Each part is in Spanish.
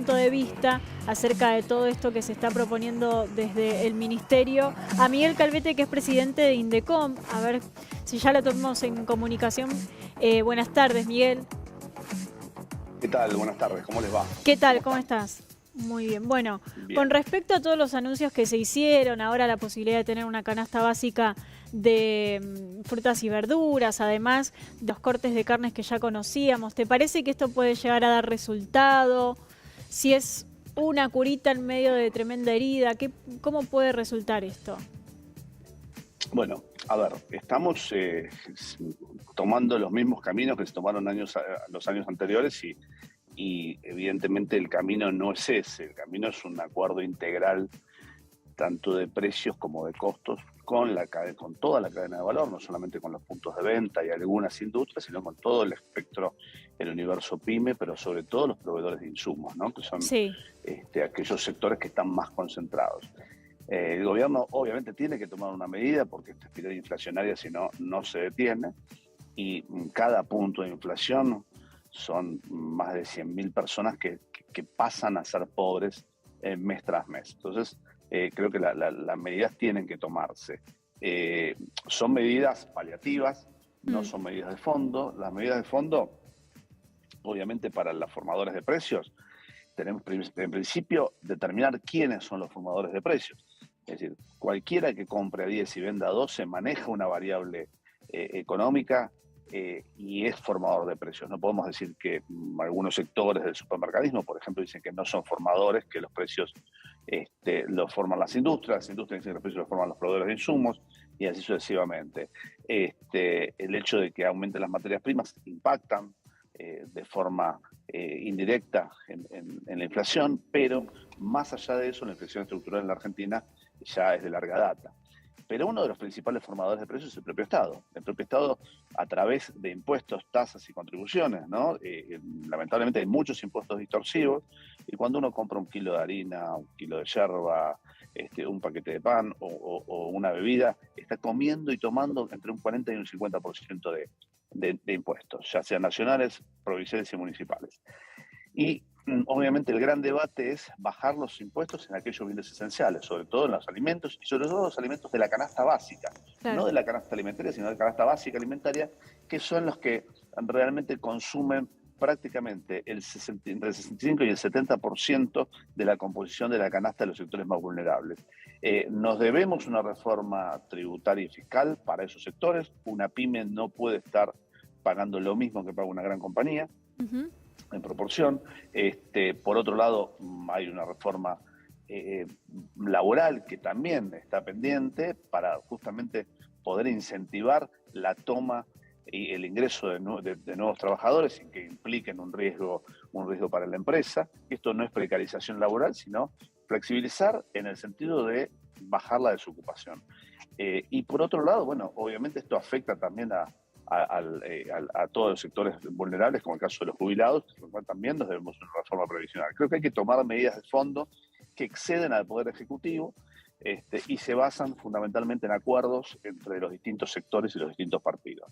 punto de vista acerca de todo esto que se está proponiendo desde el Ministerio a Miguel Calvete, que es presidente de Indecom. A ver si ya lo tenemos en comunicación. Buenas tardes, Miguel. ¿Qué tal? Buenas tardes, ¿cómo les va? ¿Qué tal? ¿Cómo estás? Muy bien. Bueno, Bien. con respecto a todos los anuncios que se hicieron, ahora la posibilidad de tener una canasta básica de frutas y verduras, además de los cortes de carnes que ya conocíamos, ¿te parece que esto puede llegar a dar resultado? Si es una curita en medio de tremenda herida, ¿cómo puede resultar esto? Bueno, a ver, estamos tomando los mismos caminos que se tomaron los años anteriores y evidentemente el camino no es ese, el camino es un acuerdo integral tanto de precios como de costos con toda la cadena de valor, no solamente con los puntos de venta y algunas industrias, sino con todo el espectro, el universo PYME, pero sobre todo los proveedores de insumos, ¿no? Que son Sí. aquellos sectores que están más concentrados. El gobierno obviamente tiene que tomar una medida porque esta espiral inflacionaria, si no, no se detiene, y cada punto de inflación son más de 100.000 personas que pasan a ser pobres mes tras mes. Entonces, creo que las medidas tienen que tomarse. Son medidas paliativas, no son medidas de fondo. Las medidas de fondo, obviamente para los formadores de precios, tenemos en principio determinar quiénes son los formadores de precios. Es decir, cualquiera que compre a 10 y venda a 12 maneja una variable económica y es formador de precios. No podemos decir que algunos sectores del supermercadismo, por ejemplo, dicen que no son formadores, que los precios los forman las industrias dicen que los precios los forman los proveedores de insumos y así sucesivamente. El hecho de que aumenten las materias primas impactan de forma indirecta en la inflación, pero más allá de eso, la inflación estructural en la Argentina ya es de larga data. Pero uno de los principales formadores de precios es el propio Estado. El propio Estado, a través de impuestos, tasas y contribuciones, ¿no? Lamentablemente hay muchos impuestos distorsivos, y cuando uno compra un kilo de harina, un kilo de yerba, un paquete de pan o una bebida, está comiendo y tomando entre un 40 y un 50% de impuestos, ya sean nacionales, provinciales y municipales. Y obviamente el gran debate es bajar los impuestos en aquellos bienes esenciales, sobre todo en los alimentos y sobre todo los alimentos de la canasta básica, Claro. no de la canasta alimentaria, sino de la canasta básica alimentaria, que son los que realmente consumen prácticamente entre el 65 y el 70% de la composición de la canasta de los sectores más vulnerables. Nos debemos una reforma tributaria y fiscal para esos sectores. Una pyme no puede estar pagando lo mismo que paga una gran compañía. En proporción. Por otro lado, hay una reforma laboral que también está pendiente para justamente poder incentivar la toma y el ingreso de nuevos trabajadores sin que impliquen un riesgo para la empresa. Esto no es precarización laboral, sino flexibilizar en el sentido de bajar la desocupación. Y por otro lado, bueno, obviamente esto afecta también a todos los sectores vulnerables, como el caso de los jubilados, que también nos debemos una reforma previsional. Creo que hay que tomar medidas de fondo que exceden al Poder Ejecutivo y se basan fundamentalmente en acuerdos entre los distintos sectores y los distintos partidos.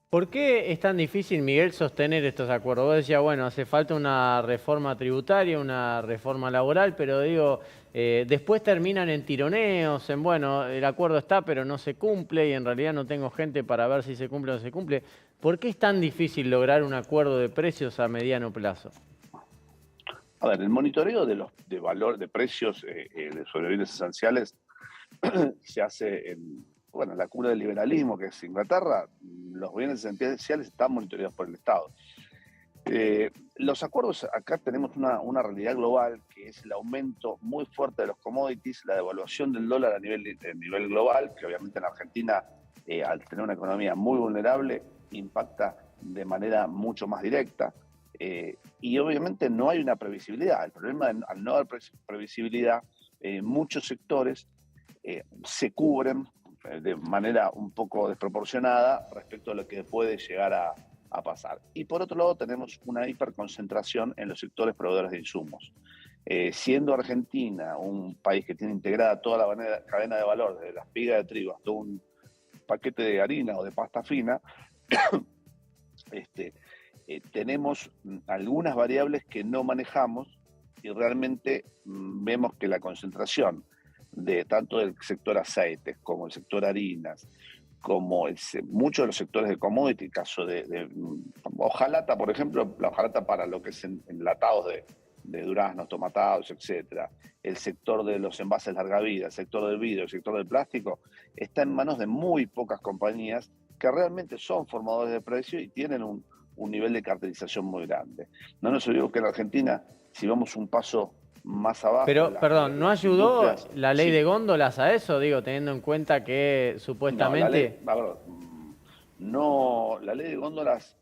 ¿Por qué es tan difícil, Miguel, sostener estos acuerdos? Vos decías, bueno, hace falta una reforma tributaria, una reforma laboral, pero digo, después terminan en tironeos, en bueno, el acuerdo está pero no se cumple y en realidad no tengo gente para ver si se cumple o no se cumple. ¿Por qué es tan difícil lograr un acuerdo de precios a mediano plazo? A ver, el monitoreo de valor de precios sobre bienes esenciales se hace en la cuna del liberalismo, que es Inglaterra. Los bienes esenciales están monitoreados por el Estado. Los acuerdos, acá tenemos una realidad global, que es el aumento muy fuerte de los commodities, la devaluación del dólar a nivel global, que obviamente en Argentina, al tener una economía muy vulnerable, impacta de manera mucho más directa. Y obviamente no hay una previsibilidad. El problema, al no haber previsibilidad, muchos sectores se cubren de manera un poco desproporcionada respecto a lo que puede llegar a pasar. Y por otro lado tenemos una hiperconcentración en los sectores proveedores de insumos. Siendo Argentina un país que tiene integrada toda la cadena de valor, desde la espiga de trigo hasta un paquete de harina o de pasta fina, tenemos algunas variables que no manejamos y realmente vemos que la concentración de tanto del sector aceites como el sector harinas, como muchos de los sectores de commodity, caso de hojalata, por ejemplo, la hojalata para lo que es enlatados de duraznos, tomatados, etcétera, el sector de los envases larga vida, el sector del vidrio, el sector del plástico, está en manos de muy pocas compañías que realmente son formadores de precio y tienen un nivel de cartelización muy grande. No nos olvidemos que en Argentina, si vamos un paso más abajo... Pero, perdón, ¿no ayudó la ley sí. de góndolas a eso? Digo, teniendo en cuenta que supuestamente... No, la ley de góndolas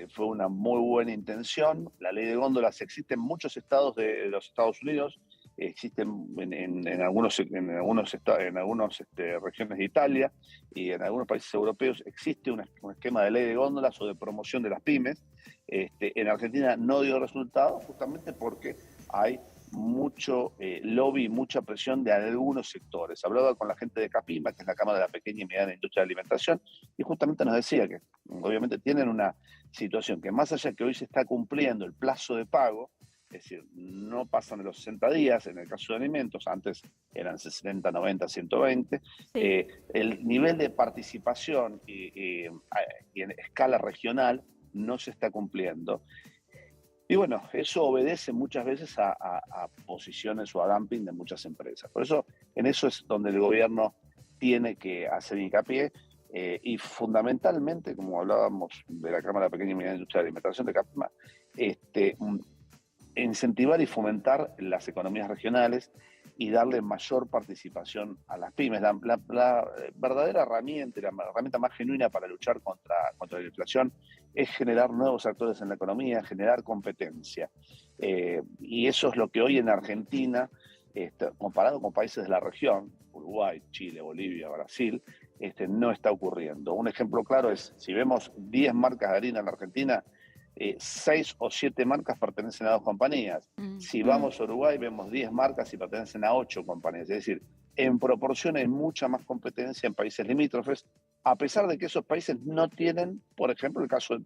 fue una muy buena intención. La ley de góndolas existe en muchos estados de los Estados Unidos, existen en algunas regiones de Italia y en algunos países europeos existe un esquema de ley de góndolas o de promoción de las pymes. En Argentina no dio resultado justamente porque hay mucho lobby, mucha presión de algunos sectores. Hablaba con la gente de CAPIMA, que es la Cámara de la Pequeña y Mediana Industria de Alimentación, y justamente nos decía que obviamente tienen una situación que más allá que hoy se está cumpliendo el plazo de pago, es decir, no pasan de los 60 días en el caso de alimentos, antes eran 60, 90, 120, sí. El nivel de participación y en escala regional no se está cumpliendo. Y bueno, eso obedece muchas veces a posiciones o a dumping de muchas empresas. Por eso, en eso es donde el gobierno tiene que hacer hincapié y fundamentalmente, como hablábamos de la Cámara de Pequeña y Mediana Industria de Alimentación de CAPIMA, incentivar y fomentar las economías regionales y darle mayor participación a las pymes. La verdadera herramienta, la herramienta más genuina para luchar contra la inflación es generar nuevos actores en la economía, generar competencia. Y eso es lo que hoy en Argentina, comparado con países de la región, Uruguay, Chile, Bolivia, Brasil, no está ocurriendo. Un ejemplo claro es, si vemos 10 marcas de harina en la Argentina, 6 o 7 marcas pertenecen a 2 compañías. Si vamos a Uruguay, vemos 10 marcas y pertenecen a 8 compañías. Es decir, en proporción hay mucha más competencia en países limítrofes, a pesar de que esos países no tienen, por ejemplo, el caso del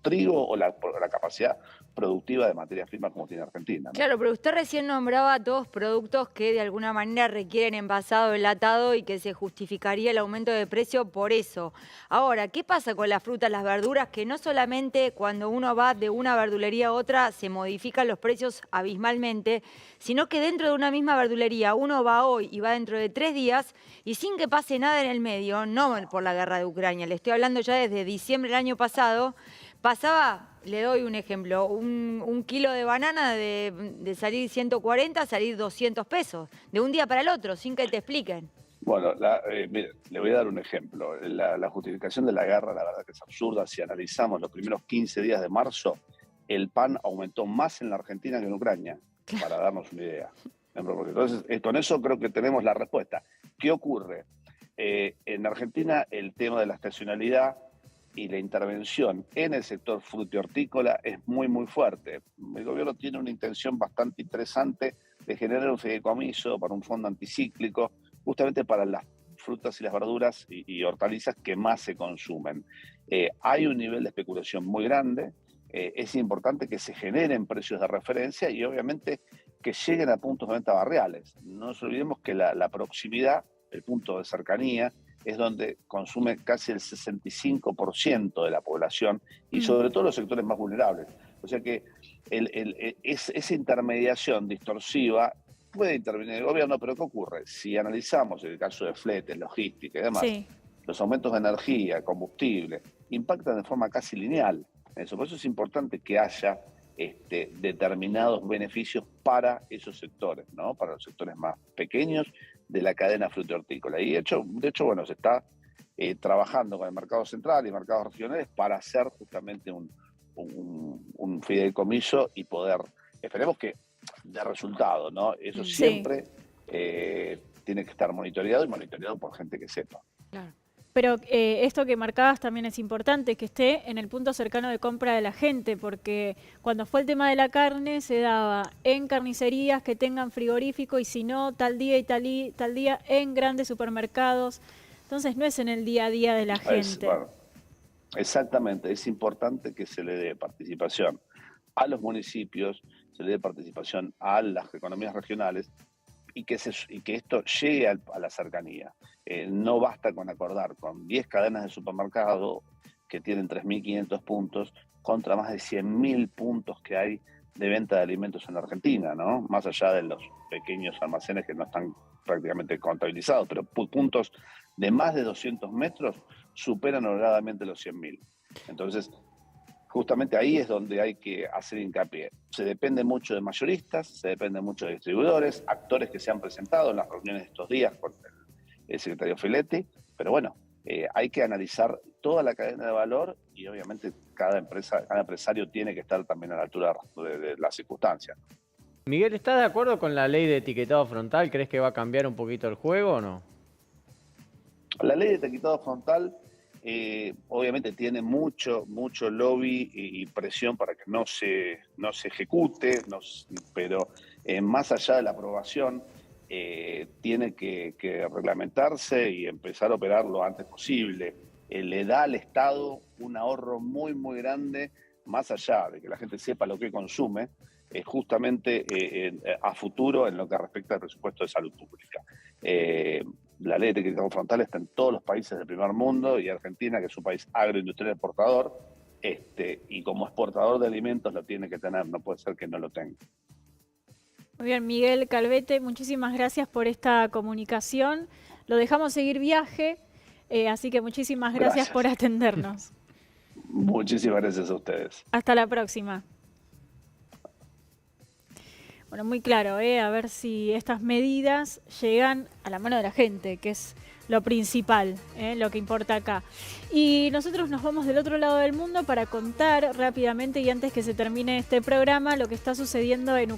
trigo o la capacidad productiva de materias primas como tiene Argentina, ¿no? Claro, pero usted recién nombraba 2 productos que de alguna manera requieren envasado, enlatado y que se justificaría el aumento de precio por eso. Ahora, ¿qué pasa con las frutas, las verduras? Que no solamente cuando uno va de una verdulería a otra se modifican los precios abismalmente, sino que dentro de una misma verdulería uno va hoy y va dentro de 3 días y sin que pase nada en el medio, no por la guerra de Ucrania, le estoy hablando ya desde diciembre del año pasado, pasaba, le doy un ejemplo, un kilo de banana de salir 140 a salir 200 pesos, de un día para el otro, sin que te expliquen. Bueno, mire, le voy a dar un ejemplo. La justificación de la guerra, la verdad que es absurda. Si analizamos los primeros 15 días de marzo, el pan aumentó más en la Argentina que en Ucrania, para darnos una idea. Entonces, con eso creo que tenemos la respuesta. ¿Qué ocurre? En Argentina el tema de la estacionalidad y la intervención en el sector frutícola es muy, muy fuerte. El gobierno tiene una intención bastante interesante de generar un fideicomiso para un fondo anticíclico, justamente para las frutas y las verduras y hortalizas que más se consumen. Hay un nivel de especulación muy grande, es importante que se generen precios de referencia y obviamente que lleguen a puntos de venta barriales. No nos olvidemos que la proximidad, el punto de cercanía, es donde consume casi el 65% de la población y sobre todo los sectores más vulnerables. O sea que esa intermediación distorsiva puede intervenir el gobierno, pero ¿qué ocurre? Si analizamos el caso de fletes, logística y demás, sí, los aumentos de energía, combustible, impactan de forma casi lineal. Por eso es importante que haya determinados beneficios para esos sectores, ¿no? Para los sectores más pequeños de la cadena frutícola. Y de hecho, bueno, se está trabajando con el mercado central y mercados regionales para hacer justamente un fideicomiso y poder, esperemos que de resultado, ¿no? Eso siempre tiene que estar monitoreado y monitoreado por gente que sepa. Claro. Pero esto que marcabas también es importante, que esté en el punto cercano de compra de la gente, porque cuando fue el tema de la carne se daba en carnicerías que tengan frigorífico y si no, tal día y tal día en grandes supermercados. Entonces no es en el día a día de la gente. Bueno, exactamente, es importante que se le dé participación a los municipios. se le dé participación a las economías regionales y que esto llegue a la cercanía. No basta con acordar con 10 cadenas de supermercado que tienen 3.500 puntos contra más de 100.000 puntos que hay de venta de alimentos en la Argentina, ¿no? Más allá de los pequeños almacenes que no están prácticamente contabilizados, pero puntos de más de 200 metros superan holgadamente los 100.000. Entonces, justamente ahí es donde hay que hacer hincapié. Se depende mucho de mayoristas, se depende mucho de distribuidores, actores que se han presentado en las reuniones de estos días con el secretario Filetti, pero bueno, hay que analizar toda la cadena de valor y obviamente cada empresario tiene que estar también a la altura de las circunstancias. Miguel, ¿estás de acuerdo con la ley de etiquetado frontal? ¿Crees que va a cambiar un poquito el juego o no? La ley de etiquetado frontal obviamente tiene mucho lobby y presión para que no se ejecute, pero más allá de la aprobación, tiene que reglamentarse y empezar a operar lo antes posible. Le da al Estado un ahorro muy grande, más allá de que la gente sepa lo que consume, justamente a futuro en lo que respecta al presupuesto de salud pública. La ley de etiquetado frontal está en todos los países del primer mundo y Argentina, que es un país agroindustrial exportador, y como exportador de alimentos lo tiene que tener, no puede ser que no lo tenga. Muy bien, Miguel Calvete, muchísimas gracias por esta comunicación. Lo dejamos seguir viaje, así que muchísimas gracias por atendernos. Muchísimas gracias a ustedes. Hasta la próxima. Bueno, muy claro, a ver si estas medidas llegan a la mano de la gente, que es lo principal, lo que importa acá. Y nosotros nos vamos del otro lado del mundo para contar rápidamente y antes que se termine este programa lo que está sucediendo en Ucrania.